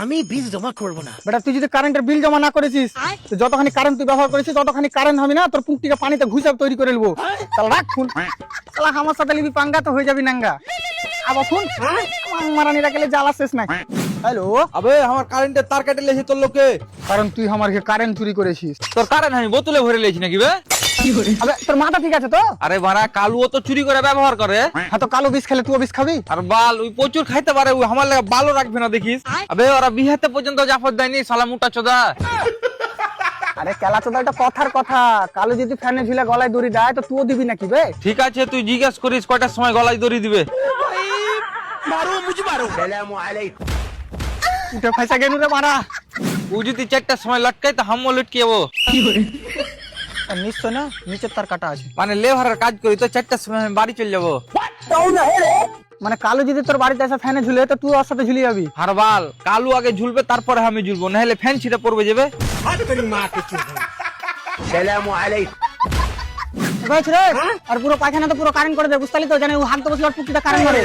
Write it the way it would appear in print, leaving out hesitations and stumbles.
আমি বিল জমা করবো না। বেটা তুই যদি কারেন্টের বিল জমা না করেছিস তো যতখানি কারেন্ট তুই ব্যবহার করেছিস ততখানি কারেন্ট হবে না, তোর পুঁকটিকে পানিতে ঘুষাব তৈরি করে নেবো। তাহলে রাখ ফোন, তাহলে আমার সাথে লিবি পাঙ্গা তো হয়ে যাবি নাঙ্গা। আবার ফোন মারানিরা গেলে জ্বালা শেষ নাই। হ্যালো, আবে আমার কারেন্টের তার কেটে লেছে তোর লোকে। কারণ তুই আমার কারেন্ট চুরি করেছিস। তোর কারেন্ট আমি বোতলে ভরে লেছি নাকি বে? আবে তোর মাথা ঠিক আছে তো? আরে বাড়া কালুও তো চুরি করে ব্যবহার করে। হ্যাঁ তো কালো বিষ খেলে তুই বিষ খাবি? আর বাল ওই প্রচুর খাইতে পারে, ওই আমার লাগে বালও রাখবে না দেখিস। আবে ওরা বিহাতে পর্যন্ত জাফর দেয়নি শালা মুটা চোদা। আরে কেলা চোদা, এটা কথার কথা। কালো যদি ফ্যানে ঝুলে গলায় দড়ি দেয় তো তুইও দিবি নাকি বে? ঠিক আছে তুই জিজ্ঞেস করিস কয়টার সময় গলায় দড়ি দিবে। মারো মুঝে মারো। উঠে ফাইসা গেলু রে মারা। ও যদি 4টার সময় লটকাই তো হামও লটকে যাবো। নিশ্চয় না, নিচের তার কাটা আছে। মানে লেভারের কাজ করি তো 4টার সময় আমি বাড়ি চলে যাবো। মানে কালো যদি তোর বাড়িতে এসে ফ্যানে ঝুলে তো তুই ওর সাথে ঝুলে যাবি। আর বাল কালু আগে ঝুলবে তারপরে আমি ঝুলবো, নাহলে ফ্যান ছিঁড়ে পড়বে যাবে। আর পুরো পায়খানা তো পুরো কারেন্ট করে দে, বুঝতে পারলি তো? জানে ও হাত তো বসলে পুকুরটা কারেন্ট করে।